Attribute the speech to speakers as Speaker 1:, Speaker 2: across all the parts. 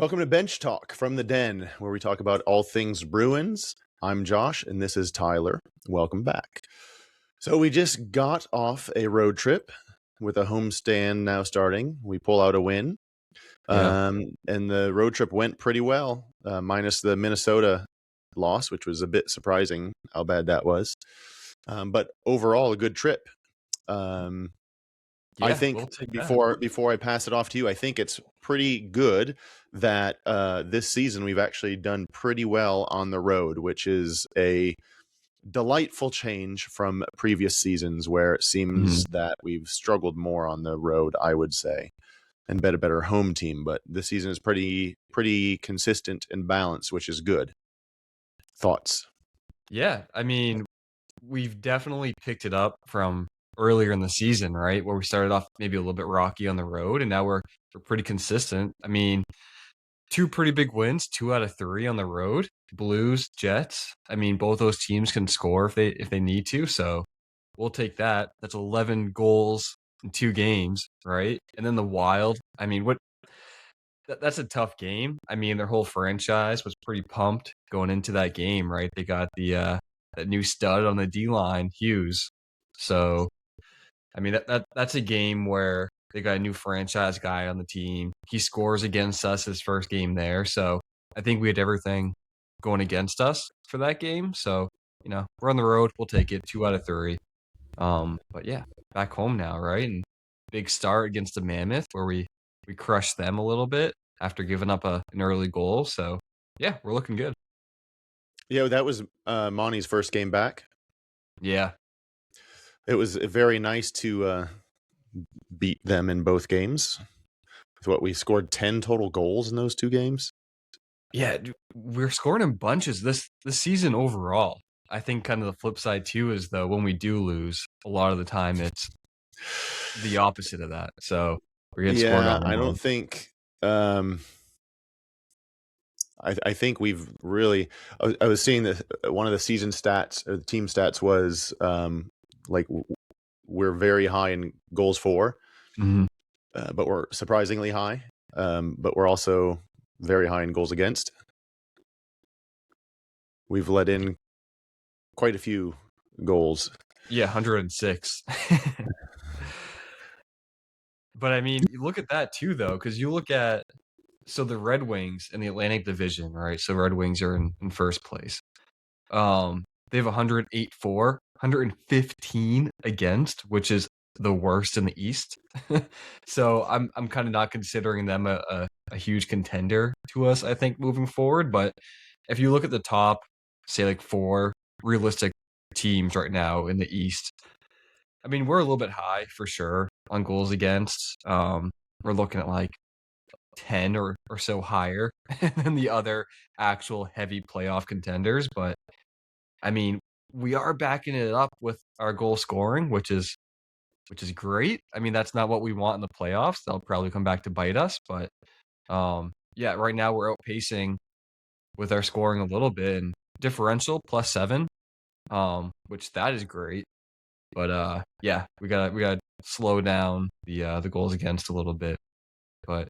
Speaker 1: Welcome to Bench Talk from the Den, where we talk about all things Bruins. I'm Josh, and this is Tyler. Welcome back. So we just got off a road trip with a homestand now starting. We pull out a win,
Speaker 2: Yeah.
Speaker 1: and the road trip went pretty well, minus the Minnesota loss, which was a bit surprising how bad that was. But overall, a good trip. I
Speaker 2: Yeah,
Speaker 1: think
Speaker 2: we'll take that.
Speaker 1: before I pass it off to you, I think it's pretty good that this season we've actually done pretty well on the road, which is a delightful change from previous seasons where it seems
Speaker 2: Mhm.
Speaker 1: that we've struggled more on the road, I would say, and been a better home team. But this season is pretty consistent and balanced, which is good. Thoughts?
Speaker 2: Yeah, I mean, we've definitely picked it up from earlier in the season, right? Where we started off maybe a little bit rocky on the road, and now we're pretty consistent. I mean, two pretty big wins, 2 out of 3 on the road. Blues, Jets. I mean, both those teams can score if they need to, so we'll take that. That's 11 goals in 2 games, right? And then the Wild. I mean, that's a tough game. I mean, their whole franchise was pretty pumped going into that game, right? They got the that new stud on the D line, Hughes. So, I mean, that's a game where they got a new franchise guy on the team. He scores against us his first game there. So, I think we had everything going against us for that game. So, we're on the road. We'll take it 2 out of 3. But yeah, back home now, right? And big start against the Mammoth where we crushed them a little bit after giving up an early goal. So yeah, we're looking good.
Speaker 1: Yeah, that was Monty's first game back.
Speaker 2: Yeah.
Speaker 1: It was very nice to beat them in both games. What we scored 10 total goals in those two games.
Speaker 2: Yeah, we're scoring in bunches this season overall. I think kind of the flip side too is though when we do lose, a lot of the time it's the opposite of that. So we're getting scored
Speaker 1: Yeah,
Speaker 2: on
Speaker 1: I don't
Speaker 2: almost.
Speaker 1: think I think we've really I was seeing that one of the season stats or the team stats was like we're very high in goals for,
Speaker 2: Mhm.
Speaker 1: but we're surprisingly high, but we're also very high in goals against. We've let in quite a few goals.
Speaker 2: Yeah, 106. But I mean, you look at that too though, because you look at so the Red Wings in the Atlantic Division, right? So Red Wings are in first place. They have 108 for, 115 against, which is the worst in the East. So I'm kind of not considering them a huge contender to us, I think, moving forward. But if you look at the top, say like 4 realistic teams right now in the East, I mean, we're a little bit high for sure on goals against. We're looking at like 10 or so higher than the other actual heavy playoff contenders. But I mean, we are backing it up with our goal scoring, which is great. I mean, that's not what we want in the playoffs. They'll probably come back to bite us, but yeah, right now we're outpacing with our scoring a little bit and differential +7, which that is great. But yeah, we gotta slow down the goals against a little bit. But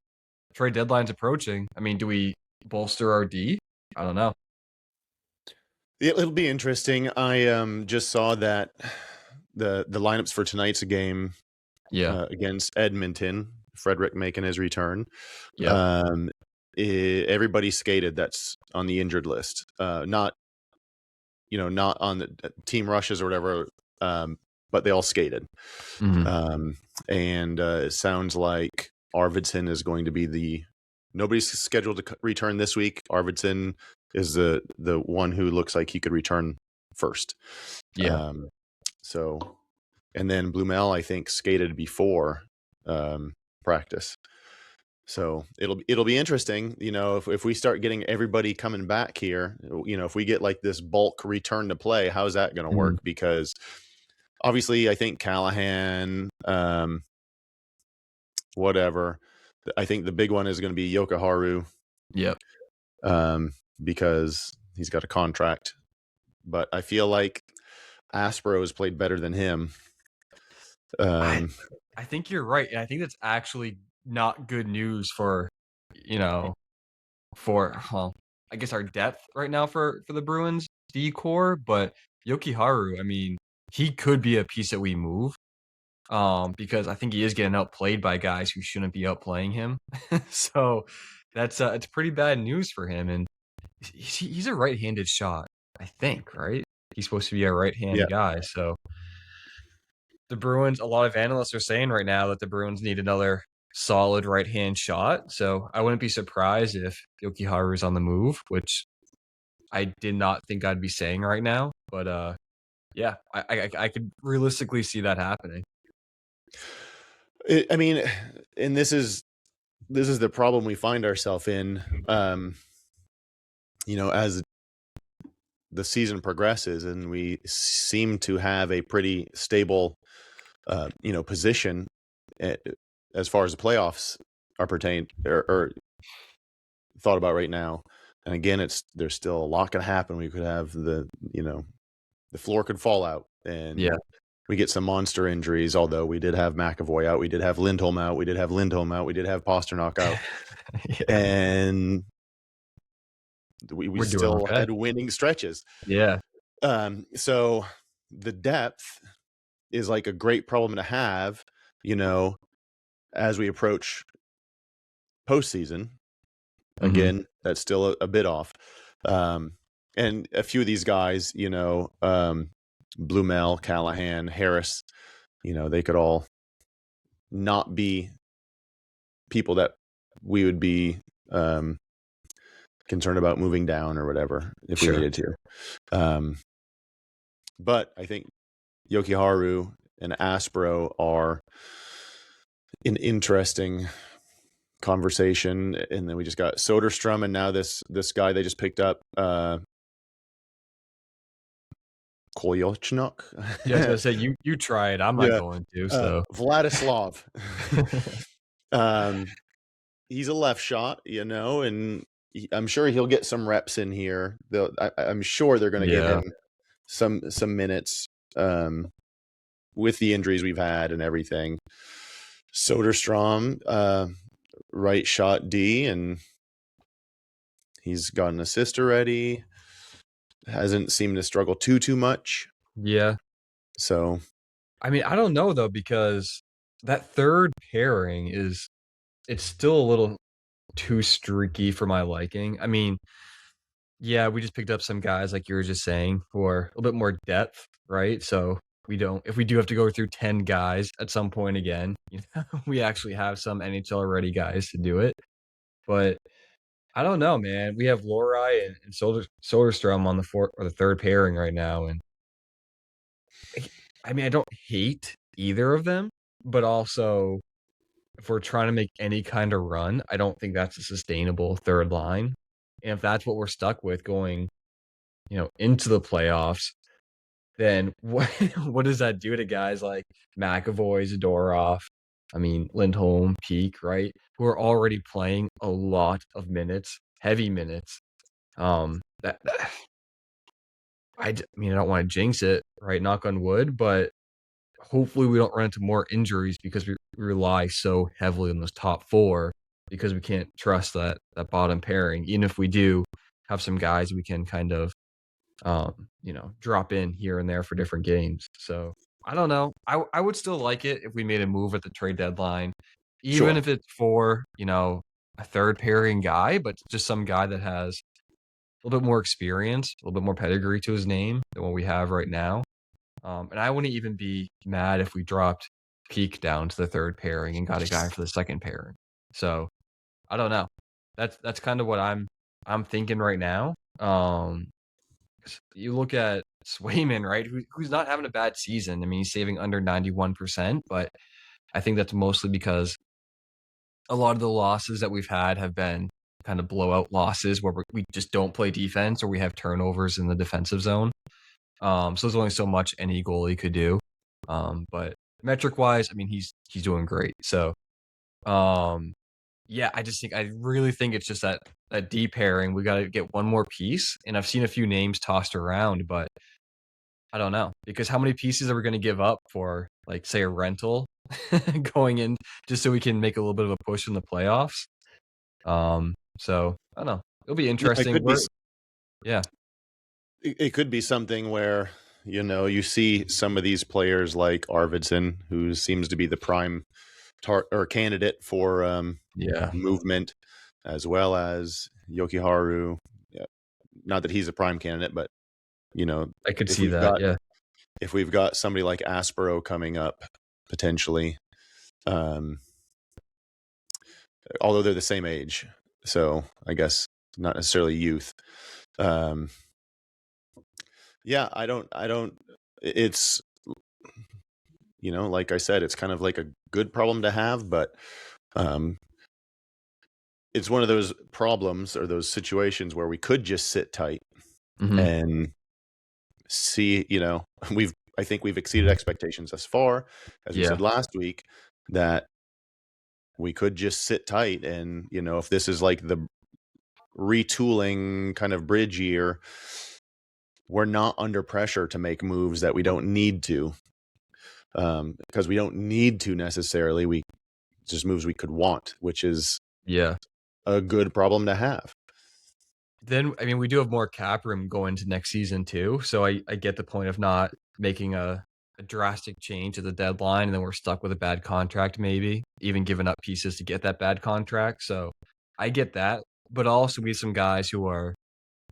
Speaker 2: trade deadline's approaching. I mean, do we bolster our D? I don't know.
Speaker 1: It'll be interesting. I just saw that the lineups for tonight's game
Speaker 2: Yeah.
Speaker 1: against Edmonton, Frederick making his return.
Speaker 2: Yeah.
Speaker 1: Um, everybody skated that's on the injured list. Not not on the team rushes or whatever, but they all skated.
Speaker 2: Mhm.
Speaker 1: And it sounds like Arvidsson is going to be nobody's scheduled to return this week. Arvidsson is the one who looks like he could return first.
Speaker 2: Yeah.
Speaker 1: Um, so, and then Blumel, I think, skated before practice. So it'll be interesting, if we start getting everybody coming back here, if we get like this bulk return to play, how's that going to
Speaker 2: Mhm.
Speaker 1: work? Because obviously, I think Callahan, whatever. I think the big one is going to be Yokoharu,
Speaker 2: Yep.
Speaker 1: because he's got a contract. But I feel like Aspro has played better than him.
Speaker 2: I I think you're right. And I think that's actually not good news for, you know, for I guess our depth right now for the Bruins D core, but Yokiharu, I mean, he could be a piece that we move. Because I think he is getting outplayed by guys who shouldn't be outplaying him. So that's it's pretty bad news for him. And he's a right-handed shot, I think, right? He's supposed to be a
Speaker 1: Yeah.
Speaker 2: right-hand guy. So the Bruins, a lot of analysts are saying right now that the Bruins need another solid right-hand shot. So I wouldn't be surprised if Yokiharu is on the move, which I did not think I'd be saying right now. But yeah, I could realistically see that happening.
Speaker 1: I mean, and this is the problem we find ourselves in. As the season progresses, and we seem to have a pretty stable, position as far as the playoffs are pertained or thought about right now. And again, there's still a lot can happen. We could have the floor could fall out, and
Speaker 2: Yeah.
Speaker 1: we get some monster injuries. Although we did have McAvoy out, we did have Lindholm out, we did have Pasternak out,
Speaker 2: Yeah.
Speaker 1: and we
Speaker 2: We're doing
Speaker 1: still
Speaker 2: okay.
Speaker 1: had winning stretches.
Speaker 2: Yeah.
Speaker 1: So the depth is like a great problem to have, as we approach postseason. Again, that's still a bit off. And a few of these guys, Blumel, Callahan, Harris, they could all not be people that we would be concerned about moving down or whatever if we
Speaker 2: Sure.
Speaker 1: needed to. But I think Yokiharu and Aspro are an interesting conversation. And then we just got Soderstrom, and now this guy they just picked up, Kolyachnik.
Speaker 2: Yeah, I was gonna say you try it. I'm not
Speaker 1: Yeah.
Speaker 2: going to. So
Speaker 1: Vladislav. He's a left shot, and I'm sure he'll get some reps in here. I'm sure they're going to give
Speaker 2: yeah,
Speaker 1: him some minutes, with the injuries we've had and everything. Soderstrom, right shot D, and he's got an assist already. Hasn't seemed to struggle too much.
Speaker 2: yeah.
Speaker 1: So
Speaker 2: I mean, I don't know though because that third pairing it's still a little too streaky for my liking. I mean, yeah, we just picked up some guys like you were just saying who are a little bit more depth, right? So we don't if we do have to go through 10 guys at some point again, we actually have some NHL ready guys to do it. But I don't know, man. We have Lorai and Soderstrom on the fourth or the third pairing right now, and I mean, I don't hate either of them, but also if we're trying to make any kind of run, I don't think that's a sustainable third line. And if that's what we're stuck with going, into the playoffs, then what what does that do to guys like McAvoy, Zadorov, I mean Lindholm, Peak, right? Who are already playing a lot of minutes, heavy minutes. That I mean, I don't want to jinx it, right? Knock on wood, but hopefully we don't run into more injuries because we rely so heavily on those top four because we can't trust that bottom pairing. Even if we do have some guys we can kind of drop in here and there for different games. So I don't know. I would still like it if we made a move at the trade deadline, even
Speaker 1: sure.
Speaker 2: if it's for, a third pairing guy, but just some guy that has a little bit more experience, a little bit more pedigree to his name than what we have right now. And I wouldn't even be mad if we dropped Peak down to the third pairing and got a guy for the second pairing. So I don't know. That's kind of what I'm thinking right now. You look at Swayman, right? Who's not having a bad season. I mean, he's saving under 91%, but I think that's mostly because a lot of the losses that we've had have been kind of blowout losses where we just don't play defense or we have turnovers in the defensive zone. So there's only so much any goalie could do. But metric wise, I mean, he's doing great. So, yeah, I really think it's just that D pairing. We got to get one more piece, and I've seen a few names tossed around, but I don't know because how many pieces are we going to give up for, like, say, a rental going in just so we can make a little bit of a push in the playoffs? So I don't know. It'll be
Speaker 1: Yeah, it
Speaker 2: interesting.
Speaker 1: could be.
Speaker 2: Yeah,
Speaker 1: It could be something where you see some of these players like Arvidsson, who seems to be the prime or candidate for
Speaker 2: yeah,
Speaker 1: movement, as well as Yokiharu. Yeah, not that he's a prime candidate, but you know,
Speaker 2: I could
Speaker 1: if
Speaker 2: see
Speaker 1: we've
Speaker 2: that.
Speaker 1: got
Speaker 2: Yeah,
Speaker 1: if we've got somebody like Aspero coming up potentially, um, although they're the same age, so I guess not necessarily youth. Um, yeah, I don't. It's like I said, it's kind of like a good problem to have, but um, it's one of those problems or those situations where we could just sit tight
Speaker 2: hmm
Speaker 1: and see. I think we've exceeded expectations thus far, as we
Speaker 2: yeah,
Speaker 1: said last week, that we could just sit tight and if this is like the retooling kind of bridge year, we're not under pressure to make moves that we don't need to, because we don't need to necessarily. We just moves we could want, which is
Speaker 2: yeah.
Speaker 1: a good problem to have.
Speaker 2: Then I mean, we do have more cap room going into next season too. So I get the point of not making a drastic change at the deadline, and then we're stuck with a bad contract, maybe even giving up pieces to get that bad contract. So I get that, but also we have some guys who are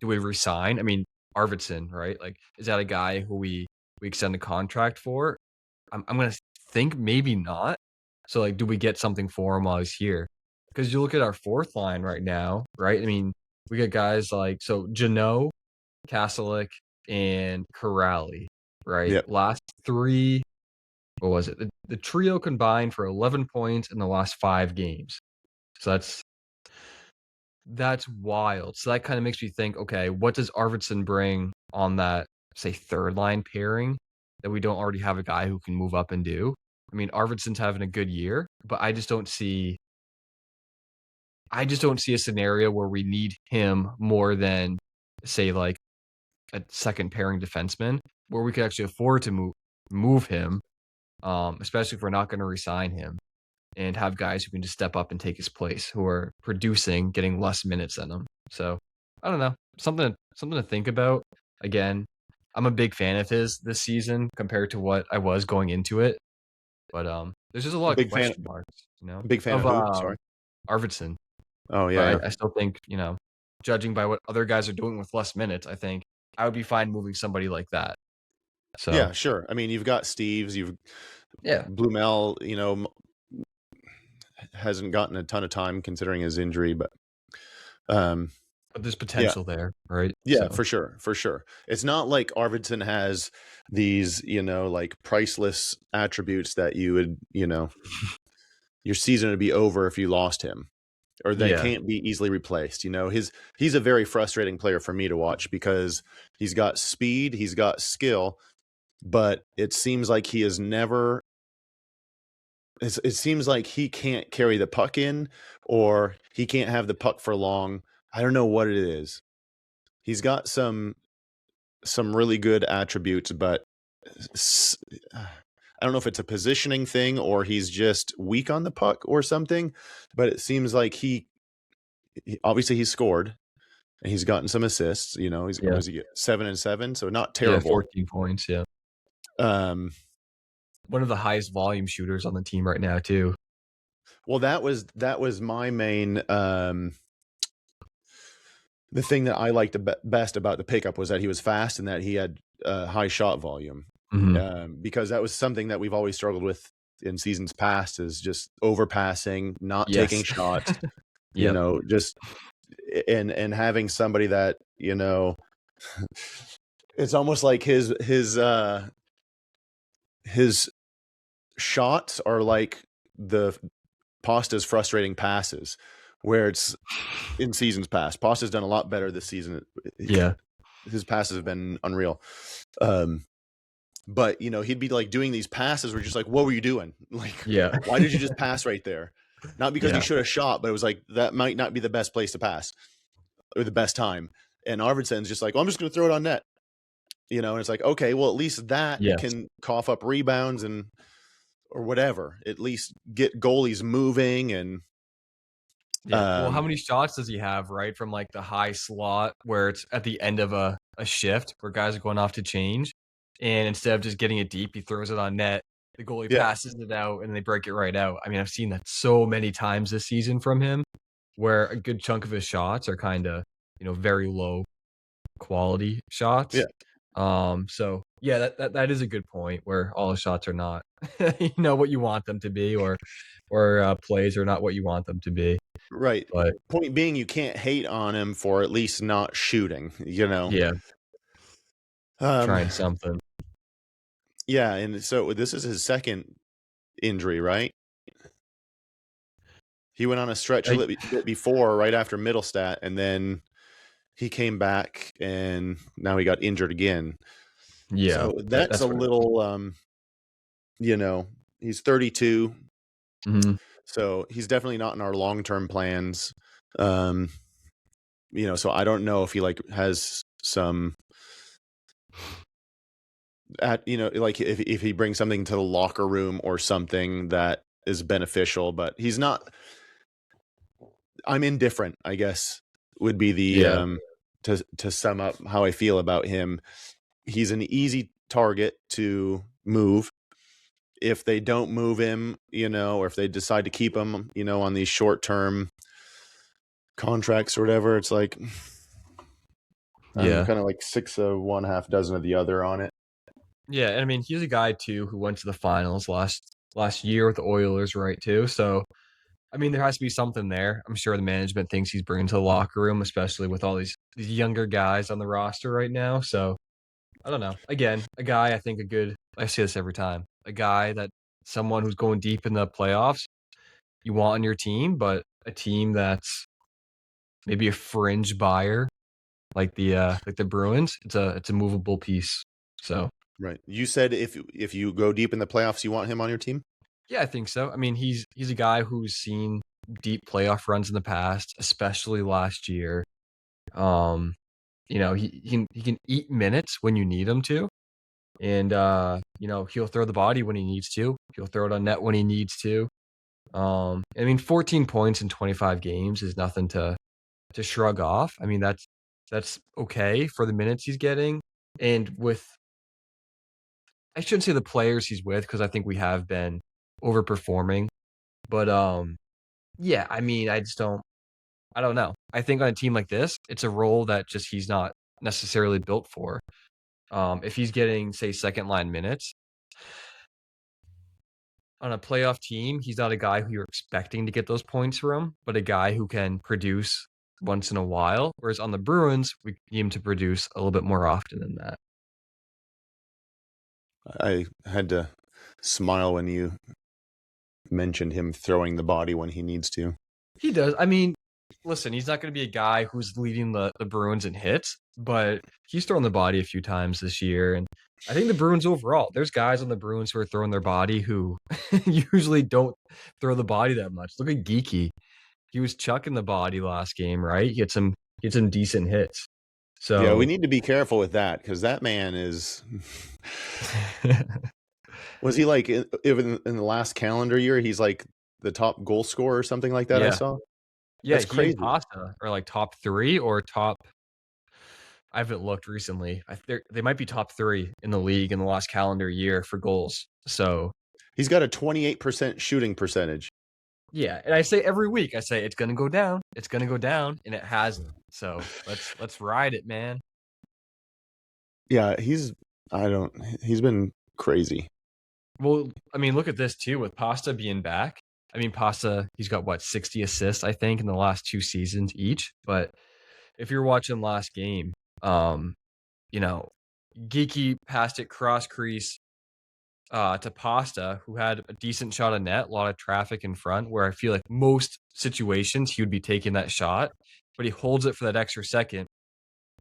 Speaker 2: do we resign? I mean, Arvidsson, right? Like, is that a guy who we extend the contract for? I'm gonna think maybe not. So like, do we get something for him while he's here? Because you look at our fourth line right now, right? I mean, we got guys like Jano, Kastelik, and Corrali, right?
Speaker 1: Yep.
Speaker 2: Last three, what was it? The trio combined for 11 points in the last 5 games. So that's wild. So that kind of makes me think, okay, what does Arvidsson bring on that, say, third line pairing that we don't already have a guy who can move up and do? I mean, Arvidsson's having a good year, but I just don't see a scenario where we need him more than, say, like a second pairing defenseman, where we could actually afford to move him, especially if we're not going to resign him and have guys who can just step up and take his place, who are producing, getting less minutes than him. So I don't know, something to think about. Again, I'm a big fan of his this season compared to what I was going into it, but there's just a
Speaker 1: A
Speaker 2: lot of
Speaker 1: big fan.
Speaker 2: question marks,
Speaker 1: Big fan
Speaker 2: of
Speaker 1: of who? Sorry.
Speaker 2: Arvidsson.
Speaker 1: Oh
Speaker 2: But
Speaker 1: yeah, yeah.
Speaker 2: I still think, judging by what other guys are doing with less minutes, I think I would be fine moving somebody like that. So
Speaker 1: Yeah, sure. I mean, you've got Steves, you've
Speaker 2: yeah,
Speaker 1: Blumel, hasn't gotten a ton of time considering his injury, but um,
Speaker 2: but there's
Speaker 1: yeah,
Speaker 2: potential there, right?
Speaker 1: yeah,
Speaker 2: So
Speaker 1: for sure, for sure. It's not like Arvidsson has these, like priceless attributes that you would, your season would be over if you lost him, or they
Speaker 2: yeah,
Speaker 1: can't be easily replaced. He's a very frustrating player for me to watch because he's got speed, he's got skill, but it seems like he is never. It seems like he can't carry the puck in, or he can't have the puck for long. I don't know what it is. He's got some really good attributes, but I don't know if it's a positioning thing or he's just weak on the puck or something. But it seems like obviously he scored and he's gotten some assists. He's what
Speaker 2: yeah,
Speaker 1: does he get, 7 and 7, so not
Speaker 2: yeah,
Speaker 1: terrible.
Speaker 2: 14 points. Yeah,
Speaker 1: Um,
Speaker 2: one of the highest volume shooters on the team right now too.
Speaker 1: well, that was my main. The thing that I liked the best about the pickup was that he was fast and that he had high shot volume,
Speaker 2: hmm
Speaker 1: because that was something that we've always struggled with in seasons past, is just overpassing, not taking
Speaker 2: Yes.
Speaker 1: shots,
Speaker 2: Yep.
Speaker 1: just and having somebody that it's almost like his shots are like the Pasta's frustrating passes, where it's in seasons past. Pasta's done a lot better this season.
Speaker 2: Yeah.
Speaker 1: His passes have been unreal. Um, but he'd be like doing these passes where just like, what were you doing? Like,
Speaker 2: Yeah.
Speaker 1: why did you just pass right there? Not because he
Speaker 2: Yeah.
Speaker 1: should have shot, but it was like that might not be the best place to pass or the best time. And Arvidsson's just like, well, I'm just going to throw it on net. And it's like, okay, well, at least that
Speaker 2: Yes.
Speaker 1: can cough up rebounds or whatever. At least get goalies moving, and
Speaker 2: Yeah. Well, how many shots does he have, right? From like the high slot where it's at the end of a shift where guys are going off to change. And instead of just getting it deep, he throws it on net. The goalie
Speaker 1: Yeah.
Speaker 2: passes it out and they break it right out. I mean, I've seen that so many times this season from him where a good chunk of his shots are kind of, very low quality shots.
Speaker 1: Yeah.
Speaker 2: So yeah, that is a good point where all the shots are not, what you want them to be, or plays are not what you want them to be.
Speaker 1: Right.
Speaker 2: But
Speaker 1: Point being, you can't hate on him for at least not shooting,
Speaker 2: yeah,
Speaker 1: Um,
Speaker 2: trying something.
Speaker 1: yeah, and so this is his second injury, right? He went on a stretch a
Speaker 2: I,
Speaker 1: little bit before, right after Middlestat, and then he came back, and now he got injured again.
Speaker 2: yeah,
Speaker 1: So that's a
Speaker 2: that's what.
Speaker 1: little, he's 32,
Speaker 2: Mhm.
Speaker 1: so he's definitely not in our long-term plans. Um, so I don't know if he has some like if he brings something to the locker room or something that is beneficial, but he's not. I'm indifferent, I guess, would be the
Speaker 2: Yeah,
Speaker 1: to sum up how I feel about him. He's an easy target to move. If they don't move him, or if they decide to keep him, on these short-term contracts or whatever, it's like I'm
Speaker 2: yeah,
Speaker 1: kind of like six of one, half dozen of the other on it.
Speaker 2: yeah. And I mean, he's a guy too who went to the finals last year with the Oilers, right? Too. So I mean, there has to be something there. I'm sure the management thinks he's bringing to the locker room, especially with all these younger guys on the roster right now. So I don't know. Again, a guy I think a good. I say this every time. A guy that someone who's going deep in the playoffs you want on your team, but a team that's maybe a fringe buyer like the Bruins. It's a movable piece. So
Speaker 1: Right. You said if you go deep in the playoffs, you want him on your team?
Speaker 2: yeah, I think so. I mean, he's a guy who's seen deep playoff runs in the past, especially last year. Um, he can eat minutes when you need him to, and he'll throw the body when he needs to. He'll throw it on net when he needs to. I mean, 14 points in 25 games is nothing to shrug off. I mean, that's okay for the minutes he's getting, and with I shouldn't say the players he's with because I think we have been overperforming, but yeah, I mean, I don't know. I think on a team like this, it's a role that just he's not necessarily built for. If he's getting, say, second line minutes on a playoff team, he's not a guy who you're expecting to get those points from, but a guy who can produce once in a while. Whereas on the Bruins, we need him to produce a little bit more often than that.
Speaker 1: I had to smile when you mentioned him throwing the body when he needs to.
Speaker 2: He does. I mean, listen, he's not going to be a guy who's leading the Bruins in hits, but he's thrown the body a few times this year. And I think the Bruins overall, there's guys on the Bruins who are throwing their body who usually don't throw the body that much. Look at Geeky. He was chucking the body last game, right? He had some decent hits.
Speaker 1: Yeah, we
Speaker 2: So
Speaker 1: need to be careful with that because that man is. Was he like even in the last calendar year? He's like the top goal scorer or something like that. I
Speaker 2: yeah.
Speaker 1: saw.
Speaker 2: Yeah,
Speaker 1: That's
Speaker 2: he and
Speaker 1: crazy.
Speaker 2: Pasta are like top 3 or top I haven't looked recently. They might be top 3 in the league in the last calendar year for goals. So,
Speaker 1: He's got a 28% shooting percentage.
Speaker 2: yeah, and I say every week, I say it's gonna go down, it's gonna go down, and it hasn't. So let's ride it, man.
Speaker 1: Yeah, I don't. He's been crazy.
Speaker 2: Well, I mean, look at this too with Pasta being back. I mean, Pasta, he's got what 60 assists, I think, in the last 2 seasons each. But if you're watching last game, um, you know, Geeky passed it cross crease to Pasta, who had a decent shot of net, a lot of traffic in front, where I feel like most situations he would be taking that shot, but he holds it for that extra second,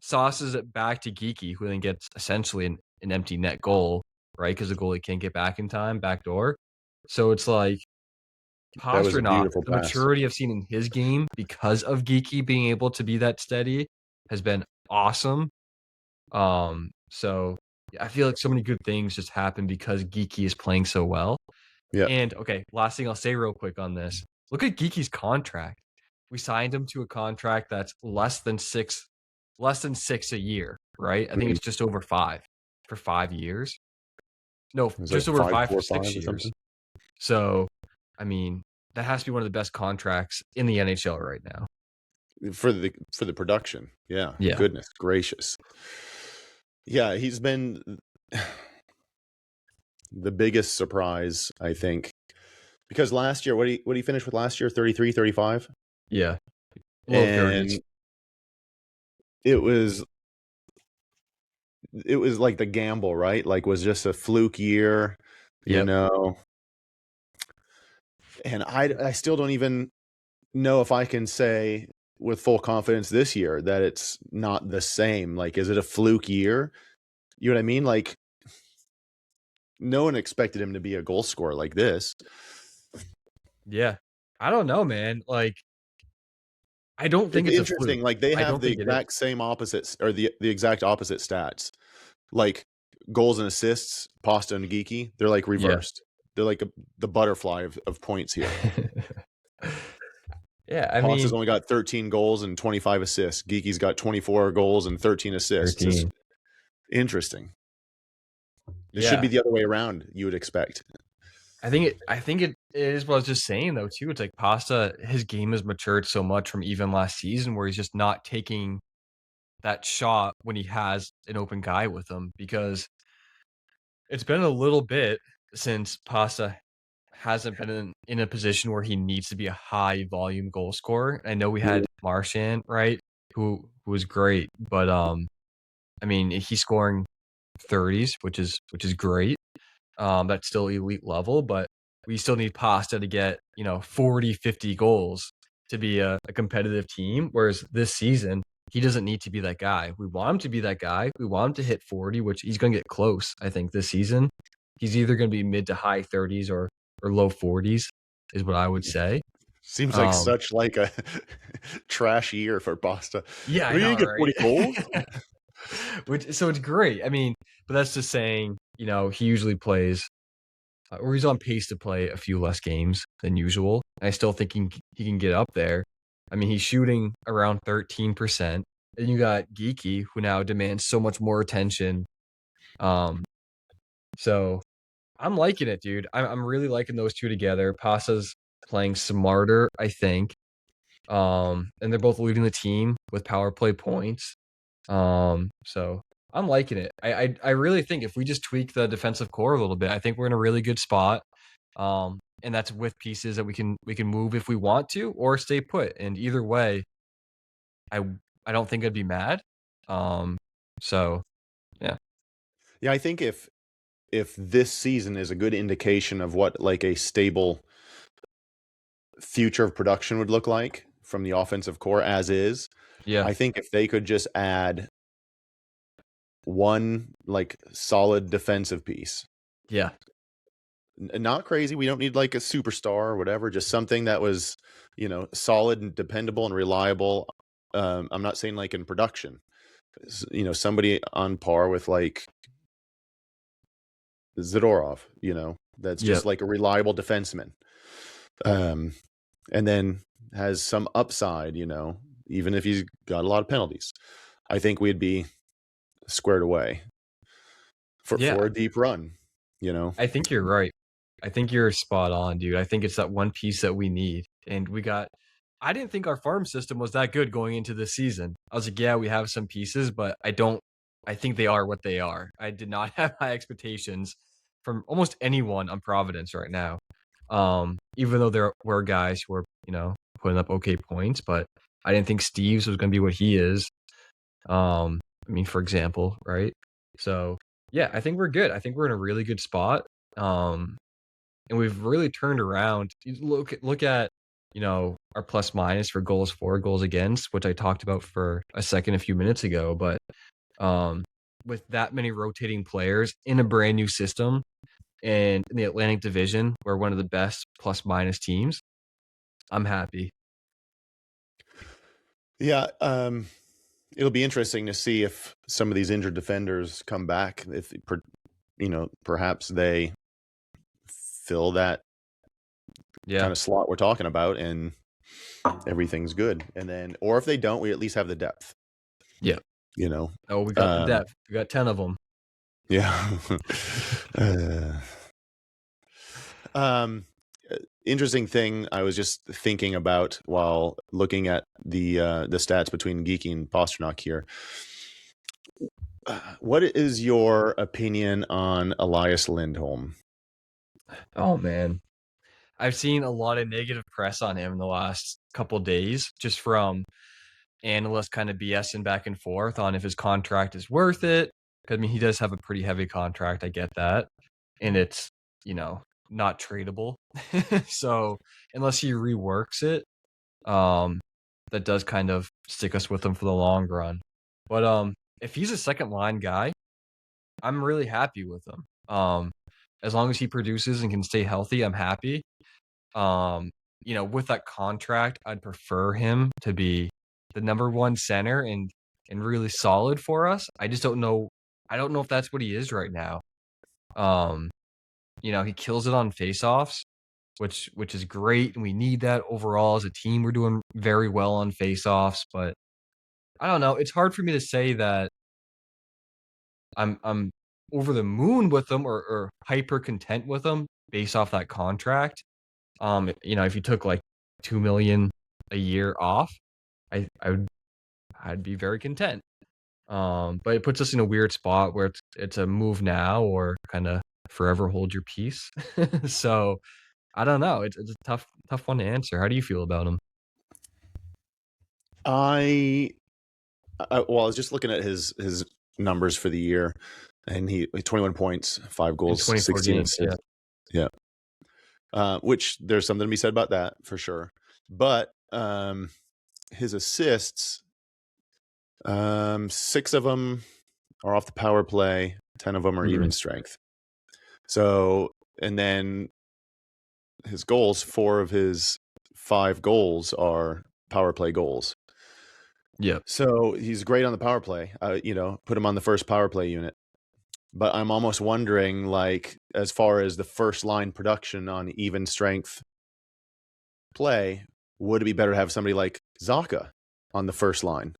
Speaker 2: sauces it back to Geeky, who then gets essentially an empty net goal, right? Because the goalie can't get back in time, back door. So it's like
Speaker 1: That was a
Speaker 2: Pasternak,
Speaker 1: beautiful
Speaker 2: the
Speaker 1: pass.
Speaker 2: maturity I've seen in his game because of Geeky being able to be that steady has been awesome. So yeah, I feel like so many good things just happen because Geeky is playing so well.
Speaker 1: Yeah,
Speaker 2: And okay, last thing I'll say real quick on this. Look at Geeky's contract. we signed him to a contract that's less than six a year, right? I think
Speaker 1: Mhm.
Speaker 2: it's just over 5 for 5 years. No,
Speaker 1: Is it
Speaker 2: just over 5 for 6
Speaker 1: 5.45 or
Speaker 2: years.
Speaker 1: something?
Speaker 2: So, I mean, that has to be one of the best contracts in the NHL right now.
Speaker 1: For the production. Yeah,
Speaker 2: Yeah.
Speaker 1: goodness gracious. Yeah, he's been the biggest surprise, I think, because last year, what did he finish with last year? 33, 35?
Speaker 2: Yeah. Low 30s.
Speaker 1: And it was like the gamble, right? Like, was just a fluke year, you
Speaker 2: Yep.
Speaker 1: know? And I still don't even know if I can say with full confidence this year that it's not the same. Like, is it a fluke year? You know what I mean? Like, no one expected him to be a goal scorer like this.
Speaker 2: Yeah. I don't know, man. Like, I don't think
Speaker 1: It's
Speaker 2: it's a fluke.
Speaker 1: interesting. Like, they
Speaker 2: I
Speaker 1: have
Speaker 2: don't
Speaker 1: the
Speaker 2: think it is.
Speaker 1: exact same opposites, or the exact opposite stats. Like, goals and assists, Pasta and Geeky, they're like
Speaker 2: Yeah.
Speaker 1: reversed. They're like the butterfly of points here.
Speaker 2: Yeah, I
Speaker 1: Pasta's
Speaker 2: mean,
Speaker 1: only got 13 goals and 25 assists. Geeky's got 24 goals and 13 assists. It's
Speaker 2: 13.
Speaker 1: interesting. It should
Speaker 2: Yeah.
Speaker 1: be the other way around, you would expect.
Speaker 2: I think it is what I was just saying though too. It's like Pasta, his game has matured so much from even last season where he's just not taking that shot when he has an open guy with him because it's been a little bit since Pasta hasn't been in a position where he needs to be a high volume goal scorer. I know we had Marchand, right, who was great, but I mean he's scoring 30s, which is great. That's still elite level, but we still need Pasta to get, 40, 50 goals to be a competitive team. Whereas this season, he doesn't need to be that guy. We want him to be that guy. We want him to hit 40, which he's going to get close, I think, this season. He's either going to be mid to high 30s or low 40s, is what I would say.
Speaker 1: Seems like
Speaker 2: Um,
Speaker 1: such like a trash year for Pasta.
Speaker 2: yeah,
Speaker 1: I
Speaker 2: I
Speaker 1: mean,
Speaker 2: know,
Speaker 1: you get 40 goals.
Speaker 2: right? So it's great. I mean, but that's just saying, he usually plays or he's on pace to play a few less games than usual. I still think he can get up there. I mean, he's shooting around 13%. And you got Geeky, who now demands so much more attention. Um, so I'm liking it, dude. I'm really liking those two together. Pasa's playing smarter, I think. And they're both leading the team with power play points. So I'm liking it. I really think if we just tweak the defensive core a little bit, I think we're in a really good spot. And that's with pieces that we can move if we want to or stay put. And either way, I I don't think I'd be mad. Um, so yeah,
Speaker 1: Yeah, I think if this season is a good indication of what like a stable future of production would look like from the offensive core as is,
Speaker 2: yeah,
Speaker 1: I think if they could just add one like solid defensive piece.
Speaker 2: yeah,
Speaker 1: Not crazy. We don't need like a superstar or whatever, just something that was, solid and dependable and reliable. I'm not saying like in production, somebody on par with like Zadorov, that's
Speaker 2: yeah,
Speaker 1: just like a reliable defenseman. Um, and then has some upside, even if he's got a lot of penalties. I think we'd be squared away for
Speaker 2: yeah.
Speaker 1: a deep run, you know.
Speaker 2: I think you're right. I think you're spot on, dude. I think it's that one piece that we need. And I didn't think our farm system was that good going into this season. I was like, yeah, we have some pieces, but I think they are what they are. I did not have high expectations from almost anyone on Providence right now. Even though there were guys who were, putting up okay points, but I didn't think Steve's was going to be what he is. I mean, for example, right? So yeah, I think we're good. I think we're in a really good spot. Um, and we've really turned around. You look at our plus minus for goals for, goals against, which I talked about for a second a few minutes ago. But um, with that many rotating players in a brand new system and in the Atlantic Division, we're one of the best plus minus teams. I'm happy.
Speaker 1: Yeah, it'll be interesting to see if some of these injured defenders come back. If perhaps they fill that
Speaker 2: Yeah,
Speaker 1: kind of slot we're talking about, and everything's good. And then, or if they don't, we at least have the depth.
Speaker 2: Yeah.
Speaker 1: You know.
Speaker 2: Oh, we got the depth. We got 10 of them.
Speaker 1: Yeah. Um, interesting thing I was just thinking about while looking at the stats between Geeky and Pasternak here. What is your opinion on Elias Lindholm?
Speaker 2: Oh man, I've seen a lot of negative press on him in the last couple days, just from analysts kind of BSing back and forth on if his contract is worth it. I mean, he does have a pretty heavy contract. I get that, and it's not tradable. So unless he reworks it, that does kind of stick us with him for the long run. But if he's a second line guy, I'm really happy with him. As long as he produces and can stay healthy, I'm happy. With that contract, I'd prefer him to be the number one center and really solid for us. I just don't know. I don't know if that's what he is right now. He kills it on faceoffs, which is great, and we need that overall as a team. We're doing very well on faceoffs, but I don't know. It's hard for me to say that I'm over the moon with them or hyper content with them based off that contract. If you took like 2 million a year off, I'd be very content. But it puts us in a weird spot where it's a move now or kind of forever hold your peace. So I don't know. It's a tough one to answer. How do you feel about him?
Speaker 1: I was just looking at his numbers for the year, and he 21 points, 5
Speaker 2: In
Speaker 1: goals,
Speaker 2: 24
Speaker 1: 16
Speaker 2: games, yeah.
Speaker 1: assists. Yeah. Which there's something to be said about that for sure. But his assists, 6 of them are off the power play, 10 of them are even strength. So, and then his goals, 4 of his 5 goals are power play goals.
Speaker 2: Yeah.
Speaker 1: So he's great on the power play. Put him on the first power play unit. But I'm almost wondering, like, as far as the first line production on even strength play, would it be better to have somebody like Zacha on the first line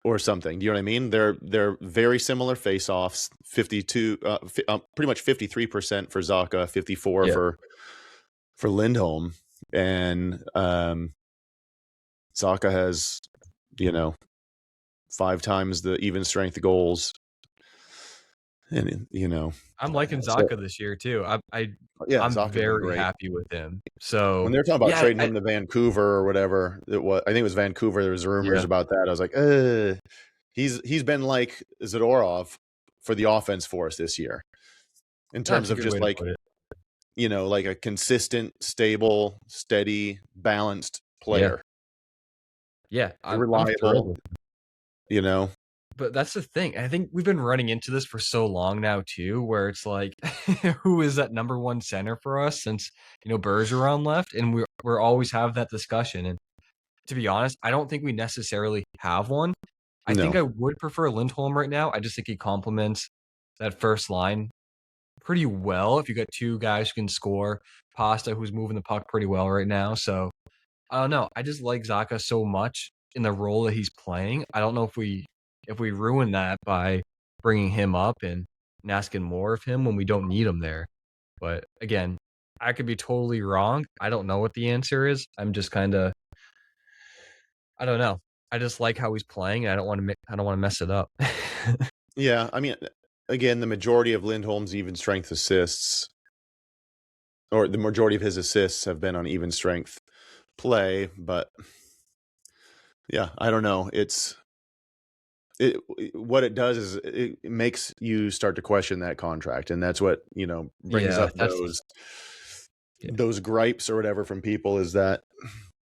Speaker 1: or something? Do you know what I mean? They're very similar face-offs. 52, pretty much 53% for Zacha, 54 for Lindholm, and Zacha has 5 times the even strength goals. And
Speaker 2: I'm liking Zacha this year too. I'm
Speaker 1: Zacha's been
Speaker 2: very
Speaker 1: great.
Speaker 2: happy with him. So
Speaker 1: When they were talking about
Speaker 2: yeah,
Speaker 1: trading him to Vancouver or whatever, I think it was Vancouver. There was rumors
Speaker 2: Yeah.
Speaker 1: about that. I was like, he's been like Zadorov for the offense for us this year, in
Speaker 2: That's
Speaker 1: terms
Speaker 2: a
Speaker 1: of
Speaker 2: good
Speaker 1: just
Speaker 2: way to
Speaker 1: like
Speaker 2: put it.
Speaker 1: like a consistent, stable, steady, balanced player,
Speaker 2: Yeah, I'm thrilled
Speaker 1: reliable.
Speaker 2: with But that's the thing. I think we've been running into this for so long now too, where it's like, who is that number one center for us since Bergeron left, and we're always have that discussion. And to be honest, I don't think we necessarily have one. I think
Speaker 1: No,
Speaker 2: I would prefer Lindholm right now. I just think he complements that first line pretty well. If you got two guys who can score, Pasta who's moving the puck pretty well right now, so I don't know. I just like Zacha so much in the role that he's playing. I don't know if we ruin that by bringing him up and asking more of him when we don't need him there. But again, I could be totally wrong. I don't know what the answer is. I'm just kind of I don't know. I just like how he's playing, and I don't want to mess it up.
Speaker 1: yeah. I mean, again, the majority of Lindholm's even strength assists, or the majority of his assists, have been on even strength play. But yeah, I don't know. What it does is it makes you start to question that contract, and that's what brings
Speaker 2: Yeah,
Speaker 1: up those gripes or whatever from people, is that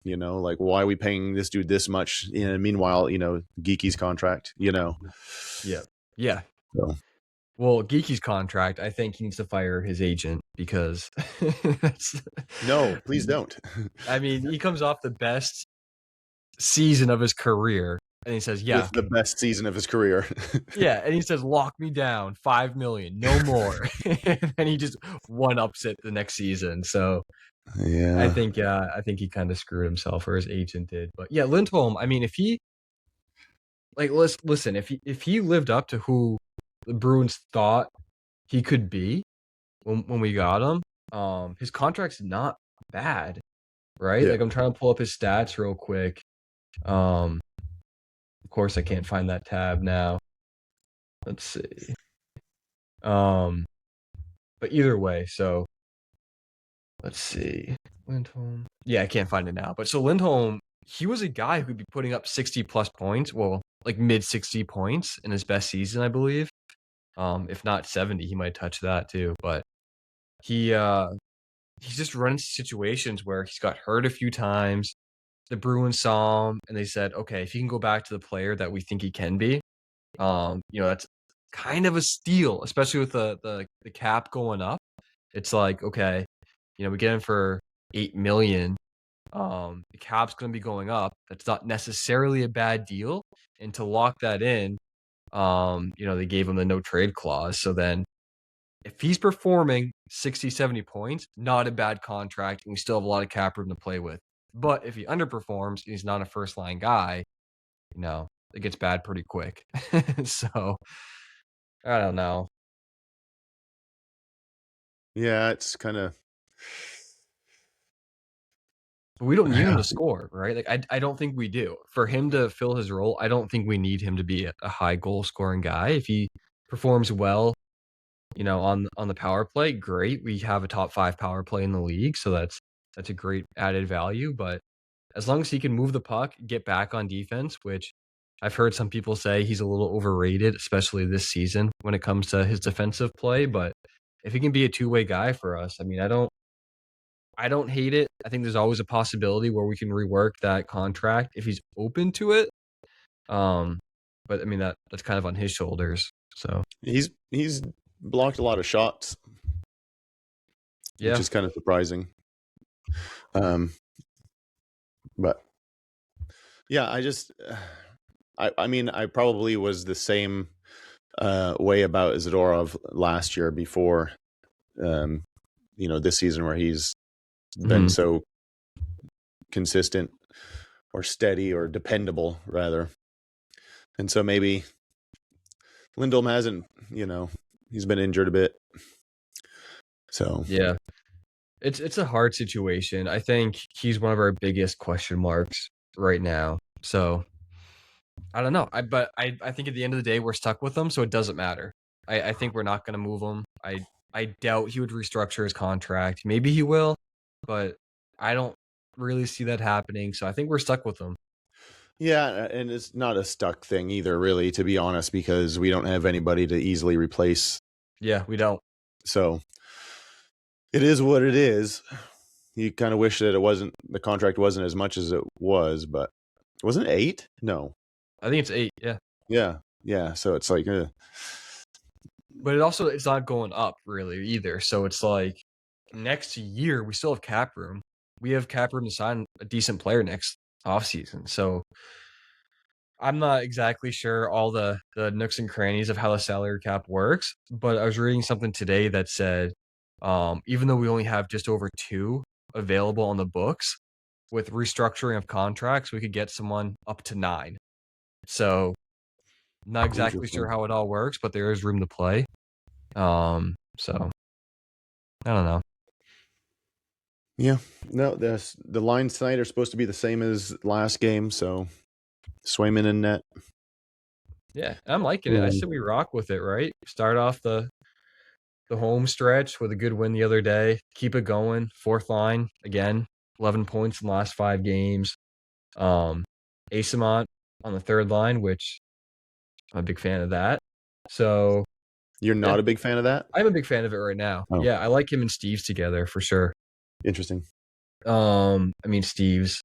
Speaker 1: like, why are we paying this dude this much? Meanwhile, Geeky's contract,
Speaker 2: yeah, yeah.
Speaker 1: So.
Speaker 2: Well, Geeky's contract, I think he needs to fire his agent because that's,
Speaker 1: No, please don't.
Speaker 2: I mean, he comes off the best season of his career, And he says, yeah.
Speaker 1: With the best season of his career.
Speaker 2: Yeah, and he says, "Lock me down, 5 million, no more." And he just one-ups it the next season. So
Speaker 1: Yeah.
Speaker 2: I think he kind of screwed himself, or his agent did. But yeah, Lindholm. I mean, if he listen, if he lived up to who the Bruins thought he could be when we got him, his contract's not bad, right?
Speaker 1: Yeah.
Speaker 2: Like I'm trying to pull up his stats real quick. Of course, I can't find that tab now. Let's see. But either way, so let's see. Lindholm. Yeah, I can't find it now. But so Lindholm, he was a guy who'd be putting up 60 plus points. Well, like mid 60 points in his best season, I believe. If not 70, he might touch that too. But he he's just run into situations where he's got hurt a few times. The Bruins saw him and they said, okay, if he can go back to the player that we think he can be, that's kind of a steal, especially with the cap going up. It's like, okay, we get him for 8 million. The cap's going to be going up. That's not necessarily a bad deal. And to lock that in, they gave him the no trade clause. So then if he's performing 60, 70 points, not a bad contract. And we still have a lot of cap room to play with. But if he underperforms, he's not a first line guy, it gets bad pretty quick. So I don't know.
Speaker 1: Yeah, it's kind of.
Speaker 2: But we don't need him to score, right? Like I don't think we do. For him to fill his role, I don't think we need him to be a high goal scoring guy. If he performs well, on the power play, great. We have a top 5 power play in the league, so that's a great added value. But as long as he can move the puck, get back on defense, which I've heard some people say he's a little overrated, especially this season when it comes to his defensive play. But if he can be a two-way guy for us, I mean, I don't hate it. I think there's always a possibility where we can rework that contract if he's open to it. But I mean that's kind of on his shoulders. So
Speaker 1: he's blocked a lot of shots, which is kind of surprising. But yeah, I mean, I probably was the same way about Zadorov last year before, this season where he's been so consistent or steady or dependable rather. And so maybe Lindholm hasn't, he's been injured a bit. So
Speaker 2: yeah, it's a hard situation. I think he's one of our biggest question marks right now. So I don't know. But I think at the end of the day we're stuck with him, so it doesn't matter. I think we're not going to move him. I doubt he would restructure his contract. Maybe he will, but I don't really see that happening. So I think we're stuck with him.
Speaker 1: Yeah, and it's not a stuck thing either, really, to be honest, because we don't have anybody to easily replace.
Speaker 2: Yeah, we don't.
Speaker 1: So it is what it is. You kind of wish that the contract wasn't as much as it was, but wasn't it 8? No.
Speaker 2: I think it's 8, yeah.
Speaker 1: Yeah, so it's like
Speaker 2: but it's not going up really either. So it's like next year we still have cap room. We have cap room to sign a decent player next offseason. So I'm not exactly sure all the nooks and crannies of how the salary cap works, but I was reading something today that said even though we only have just over 2 available on the books, with restructuring of contracts, we could get someone up to 9. So not exactly sure how it all works, but there is room to play. So I don't know.
Speaker 1: Yeah, no, the lines tonight are supposed to be the same as last game, so Swayman in net.
Speaker 2: Yeah, I'm liking it. I said we rock with it, right? Start off the home stretch with a good win the other day. Keep it going. 4th line again, 11 points in the last 5 games. Asamont on the 3rd line, which I'm a big fan of that. So
Speaker 1: you're not a big fan of that?
Speaker 2: I'm a big fan of it right now. Oh. Yeah, I like him and Steves together for sure.
Speaker 1: Interesting.
Speaker 2: I mean, Steves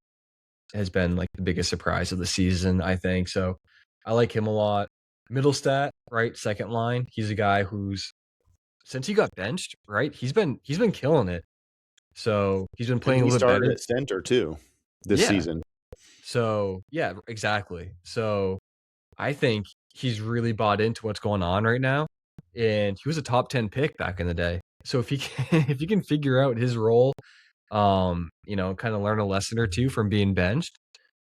Speaker 2: has been like the biggest surprise of the season, I think. So I like him a lot. Middlestat, right? 2nd line. He's a guy who's since he got benched, right? He's been killing it. So he's been playing a little bit better.
Speaker 1: He started at center too this season.
Speaker 2: So, yeah, exactly. So, I think he's really bought into what's going on right now, and he was a top 10 pick back in the day. So if he can if he can figure out his role, kinda learn a lesson or 2 from being benched,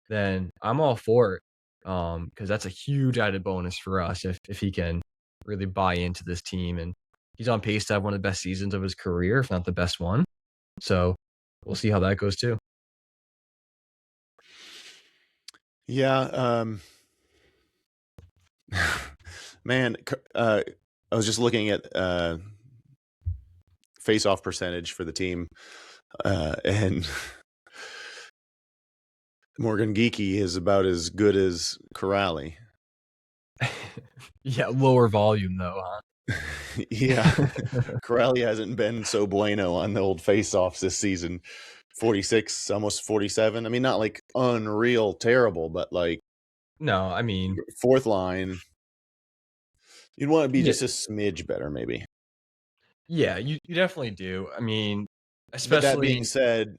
Speaker 2: then I'm all for it. Because that's a huge added bonus for us if he can really buy into this team, and he's on pace to have one of the best seasons of his career, if not the best one. So, we'll see how that goes too.
Speaker 1: Yeah, man, I was just looking at face-off percentage for the team, and Morgan Geeky is about as good as Corrali.
Speaker 2: Yeah, lower volume though, huh?
Speaker 1: Yeah, Corrali hasn't been so bueno on the old face-offs this season. 46, almost 47. I mean, not like unreal terrible, but like
Speaker 2: No, I mean,
Speaker 1: fourth line, you'd want to be
Speaker 2: yeah.
Speaker 1: just a smidge better, maybe.
Speaker 2: Yeah, you definitely do. I mean,
Speaker 1: But that being
Speaker 2: especially
Speaker 1: said,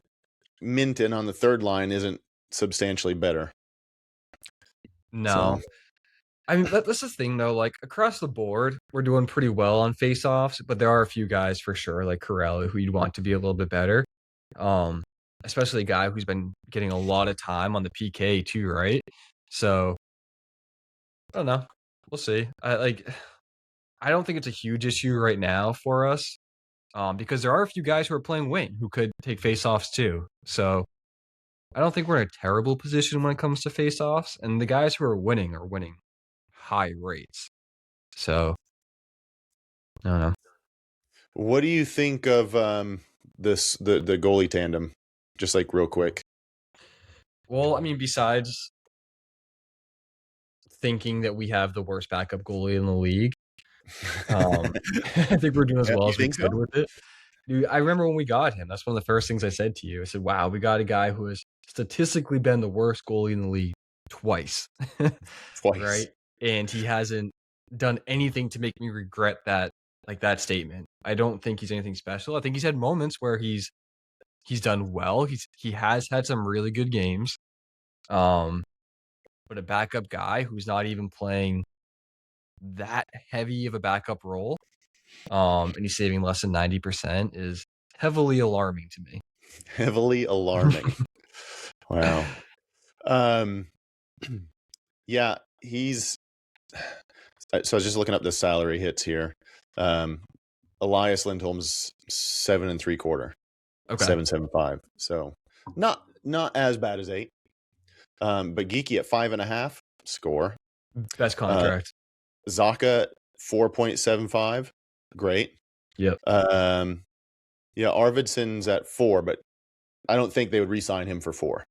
Speaker 1: Minton on the third line isn't substantially better. So
Speaker 2: no. I mean, that's the thing though, like across the board, we're doing pretty well on face-offs, but there are a few guys for sure, like Corella, who you'd want to be a little bit better. Um, Especially a guy who's been getting a lot of time on the PK too, right? So I don't know. We'll see. I don't think it's a huge issue right now for us. Because there are a few guys who are playing wing who could take face-offs too. So I don't think we're in a terrible position when it comes to face-offs, and the guys who are winning high rates. So, I don't know.
Speaker 1: what do you think of the goalie tandem? Just like real quick.
Speaker 2: Well, I mean, besides thinking that we have the worst backup goalie in the league, um, I think we're doing as
Speaker 1: Yeah,
Speaker 2: well
Speaker 1: you
Speaker 2: as we
Speaker 1: think
Speaker 2: could
Speaker 1: so?
Speaker 2: with it. Dude, I remember when we got him, that's one of the first things I said to you. I said, "Wow, we got a guy who has statistically been the worst goalie in the league twice."
Speaker 1: Twice.
Speaker 2: Right? And he hasn't done anything to make me regret that statement. I don't think he's anything special. I think he's had moments where he's done well. He has had some really good games. Um, but a backup guy who's not even playing that heavy of a backup role, and he's saving less than 90% is heavily alarming to me.
Speaker 1: Heavily alarming. Wow. Um, yeah, he's. So I was just looking up the salary hits here. Um, Elias Lindholm's 7.75,
Speaker 2: Okay.
Speaker 1: 7.75. So not as bad as 8. But Geeky at 5.5 score.
Speaker 2: Best
Speaker 1: Uh,
Speaker 2: contract.
Speaker 1: Zaka 4.75, great.
Speaker 2: Yep.
Speaker 1: Um, yeah, Arvidsson's at 4, but I don't think they would re-sign him for 4.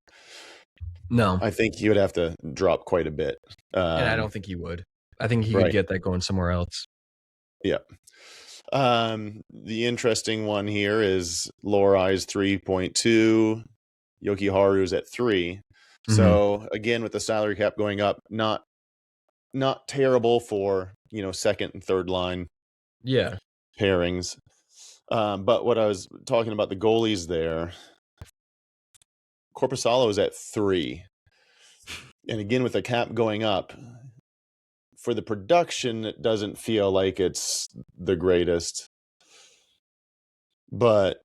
Speaker 2: No.
Speaker 1: I think he would have to drop quite a bit.
Speaker 2: And I don't think he would. I think he could
Speaker 1: Right.
Speaker 2: get that going somewhere else.
Speaker 1: Yeah. The interesting one here is Lorai's 3.2, Yoki Haru's at 3.
Speaker 2: Mhm.
Speaker 1: So again, with the salary cap going up, not terrible for second and third line
Speaker 2: Yeah.
Speaker 1: pairings. But what I was talking about the goalies there, Korpisalo is at 3, and again with the cap going up, for the production, it doesn't feel like it's the greatest. But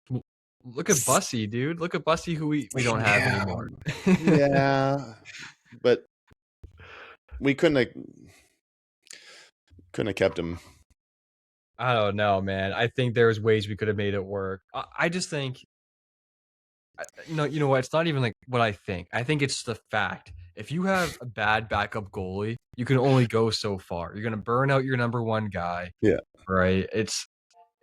Speaker 2: W Look at Bussy, dude. Look at Bussy who we don't have
Speaker 1: yeah,
Speaker 2: anymore.
Speaker 1: yeah, but we couldn't have kept him.
Speaker 2: I don't know, man. I think there's ways we could have made it work. I just think no, you know what? It's not even like what I think. I think it's the fact. If you have a bad backup goalie, you can only go so far. You're gonna burn out your number one guy,
Speaker 1: Yeah.
Speaker 2: right? It's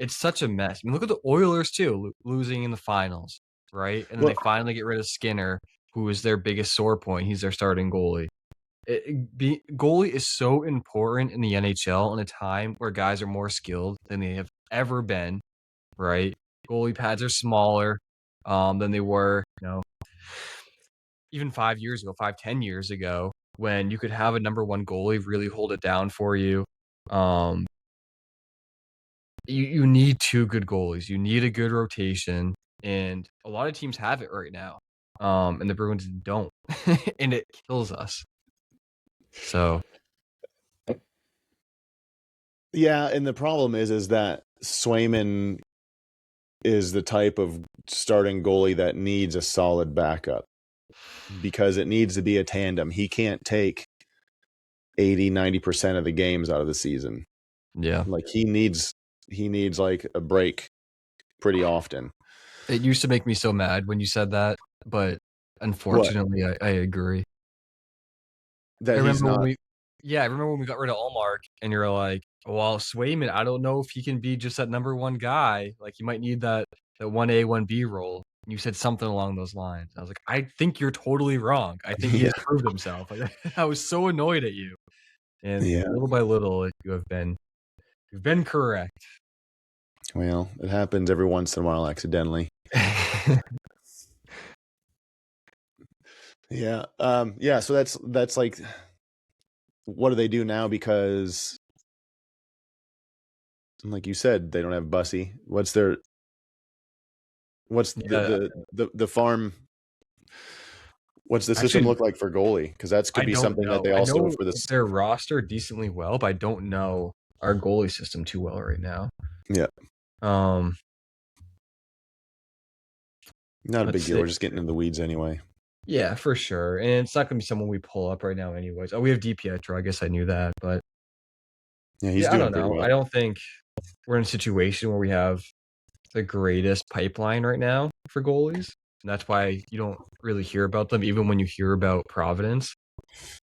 Speaker 2: such a mess. I mean, look at the Oilers too, losing in the finals, right? And then they
Speaker 1: Well,
Speaker 2: finally get rid of Skinner, who is their biggest sore point. He's their starting goalie. Goalie is so important in the NHL in a time where guys are more skilled than they have ever been, right? Goalie pads are smaller than they were, even 5 years ago, 5, 10 years ago, when you could have a number one goalie really hold it down for you. Um, you need two good goalies. You need a good rotation, and a lot of teams have it right now. and the Bruins don't, and it kills us. So
Speaker 1: Yeah, and the problem is that Swayman is the type of starting goalie that needs a solid backup because it needs to be a tandem. He can't take 80-90% of the games out of the season.
Speaker 2: yeah,
Speaker 1: Like he needs like a break pretty often.
Speaker 2: it used to make me so mad when you said that, but
Speaker 1: What?
Speaker 2: unfortunately, I agree. I
Speaker 1: That he's
Speaker 2: remember when
Speaker 1: not.
Speaker 2: we, yeah, I remember when we got rid of Allmark, and you're like, "Well, Swayman, I don't know if he can be just that number one guy. Like, he might need that 1A, 1B role." And you said something along those lines. I was like, "I think you're totally wrong. I think he
Speaker 1: Yeah.
Speaker 2: has proved himself." Like, I was so annoyed at you, and
Speaker 1: Yeah.
Speaker 2: little by little, you've been correct.
Speaker 1: Well, it happens every once in a while accidentally. Yeah. Yeah, so that's like what do they do now because like you said, they don't have Bussy. What's
Speaker 2: Yeah,
Speaker 1: the farm what's the system
Speaker 2: actually,
Speaker 1: look like for goalie? Because that could
Speaker 2: I
Speaker 1: be
Speaker 2: don't
Speaker 1: something that
Speaker 2: know.
Speaker 1: they
Speaker 2: I
Speaker 1: also
Speaker 2: know
Speaker 1: for this.
Speaker 2: their roster decently well, but I don't know our goalie system too well right now.
Speaker 1: Yeah,
Speaker 2: Um,
Speaker 1: not a
Speaker 2: let's
Speaker 1: big deal.
Speaker 2: see.
Speaker 1: We're just getting into the weeds anyway.
Speaker 2: Yeah, for sure. And it's not gonna be someone we pull up right now anyways. Oh, we have DiPietro. I guess I knew that, but
Speaker 1: Yeah, he's
Speaker 2: yeah, I
Speaker 1: doing
Speaker 2: don't
Speaker 1: pretty
Speaker 2: know.
Speaker 1: well.
Speaker 2: I don't think we're in a situation where we have the greatest pipeline right now for goalies. And that's why you don't really hear about them, even when you hear about Providence.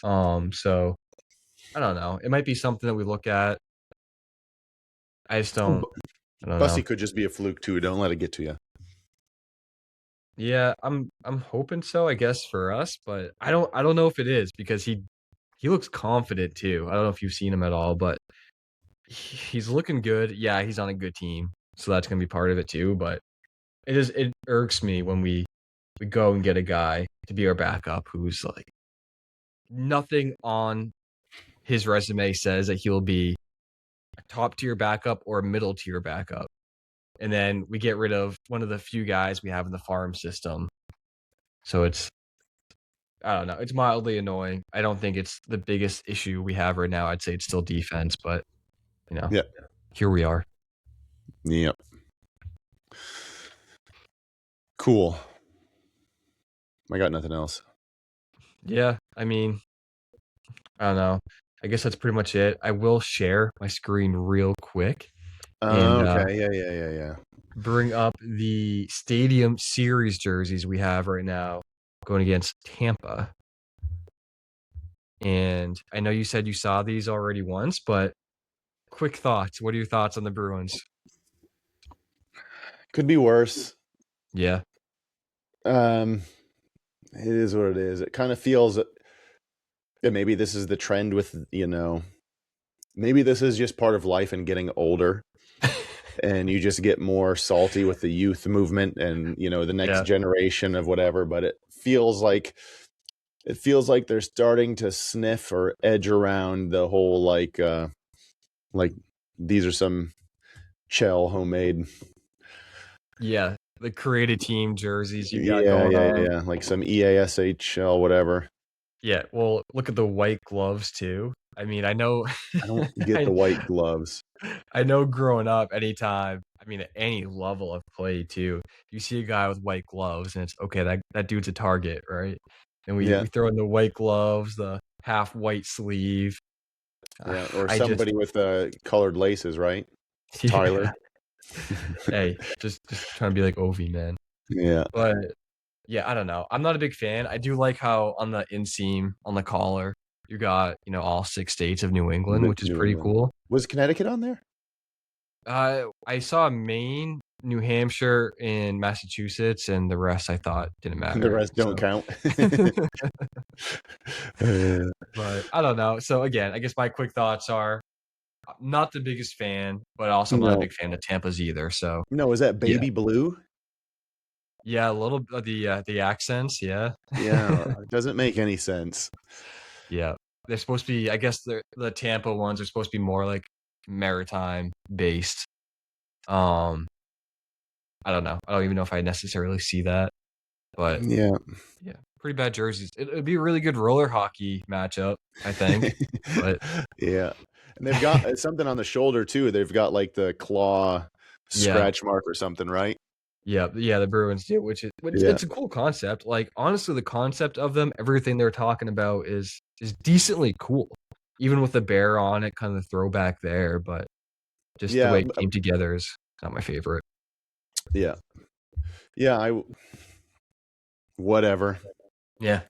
Speaker 2: So I don't know. It might be something that we look at. I just don't. I don't know.
Speaker 1: Bussy could just be a fluke too. Don't let it get to you.
Speaker 2: Yeah, I'm hoping so, I guess, for us, but I don't know if it is because he looks confident too. I don't know if you've seen him at all, but he's looking good. Yeah, he's on a good team, so that's gonna be part of it too. But it irks me when we go and get a guy to be our backup who's like nothing on his resume says that he'll be a top tier backup or a middle tier backup. And then we get rid of one of the few guys we have in the farm system. So it's I don't know. It's mildly annoying. I don't think it's the biggest issue we have right now. I'd say it's still defense, but you know,
Speaker 1: Yeah.
Speaker 2: here we are.
Speaker 1: Yep. Cool. I got nothing else.
Speaker 2: Yeah, I mean, I don't know. I guess that's pretty much it. I will share my screen real quick and
Speaker 1: Okay. Yeah.
Speaker 2: bring up the Stadium Series jerseys we have right now going against Tampa. And I know you said you saw these already once, but quick thoughts. What are your thoughts on the Bruins?
Speaker 1: Could be worse.
Speaker 2: Yeah.
Speaker 1: Um, it is what it is. It kind of feels that maybe this is the trend with, maybe this is just part of life and getting older. And you just get more salty with the youth movement and, the next
Speaker 2: Yeah.
Speaker 1: generation of whatever. But it feels like they're starting to sniff or edge around the whole like these are some Chell homemade.
Speaker 2: Yeah. The created team jerseys you got
Speaker 1: Yeah,
Speaker 2: going
Speaker 1: yeah, yeah,
Speaker 2: on.
Speaker 1: yeah. Like some EASHL, whatever.
Speaker 2: Yeah. Well, look at the white gloves too. I mean, I know
Speaker 1: I don't get the
Speaker 2: I,
Speaker 1: white gloves.
Speaker 2: I know growing up, anytime, I mean, at any level of play too, you see a guy with white gloves and it's okay, that dude's a target, right? And we
Speaker 1: Yeah,
Speaker 2: throw in the white gloves, the half white sleeve.
Speaker 1: yeah. Or
Speaker 2: I just
Speaker 1: somebody with colored laces, right?
Speaker 2: yeah.
Speaker 1: Tyler.
Speaker 2: Hey, just trying to be like Ovi, man.
Speaker 1: Yeah.
Speaker 2: But yeah, I don't know. I'm not a big fan. I do like how on the inseam on the collar you got, all 6 states of New England, which is
Speaker 1: New
Speaker 2: pretty
Speaker 1: England.
Speaker 2: cool.
Speaker 1: Was Connecticut on there?
Speaker 2: I saw Maine, New Hampshire, and Massachusetts, and the rest I thought didn't
Speaker 1: The
Speaker 2: matter.
Speaker 1: rest don't
Speaker 2: So,
Speaker 1: count. Uh,
Speaker 2: but I don't know. So again, I guess my quick thoughts are I'm not the biggest fan, but also I'm not a
Speaker 1: no,
Speaker 2: big fan of Tampa's either. So
Speaker 1: no. Is that
Speaker 2: yeah,
Speaker 1: baby blue?
Speaker 2: yeah, a little of the accents, yeah,
Speaker 1: Yeah, it doesn't make any sense.
Speaker 2: yeah. They're supposed to be. I guess the Tampa ones are supposed to be more like maritime based. Um, I don't know. I don't even know if I necessarily see that. But
Speaker 1: Yeah.
Speaker 2: yeah, pretty bad jerseys. It'd be a really good roller hockey matchup, I think. But
Speaker 1: Yeah. And they've got something on the shoulder too. They've got like the claw
Speaker 2: yeah,
Speaker 1: scratch mark or something, right?
Speaker 2: yeah, the Bruins do, which
Speaker 1: Yeah.
Speaker 2: it's a cool concept. Like honestly, the concept of them, everything they're talking about is decently cool. Even with the bear on it, kind of the throwback there, but just the
Speaker 1: Yeah.
Speaker 2: way it came together is not my favorite.
Speaker 1: Yeah. Yeah. Whatever.
Speaker 2: Yeah.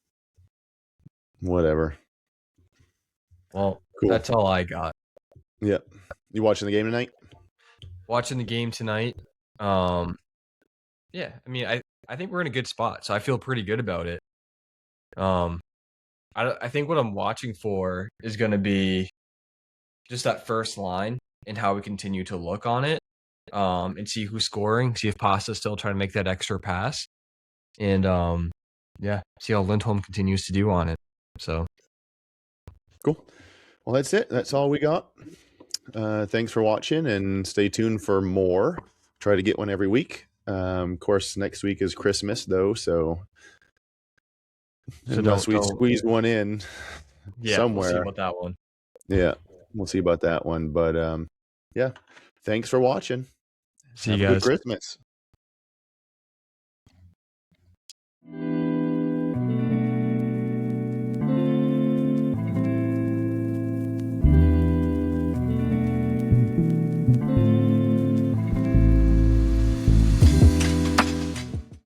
Speaker 1: Whatever.
Speaker 2: Well,
Speaker 1: Cool.
Speaker 2: that's all I got.
Speaker 1: Yeah. You watching the game tonight?
Speaker 2: Watching the game tonight. Yeah, I mean, I think we're in a good spot, so I feel pretty good about it. Um, I think what I'm watching for is going to be just that first line and how we continue to look on it, and see who's scoring, see if Pasta's still trying to make that extra pass, and yeah, see how Lindholm continues to do on it. So
Speaker 1: Cool. Well, that's it. That's all we got. Thanks for watching, and stay tuned for more. Try to get one every week. Of course, next week is Christmas, though, so unless we
Speaker 2: don't
Speaker 1: squeeze one in
Speaker 2: yeah, we'll see
Speaker 1: somewhere,
Speaker 2: about that one.
Speaker 1: yeah, we'll see about that one. But yeah, thanks for watching.
Speaker 2: See
Speaker 1: Have
Speaker 2: you
Speaker 1: a good
Speaker 2: guys.
Speaker 1: Christmas.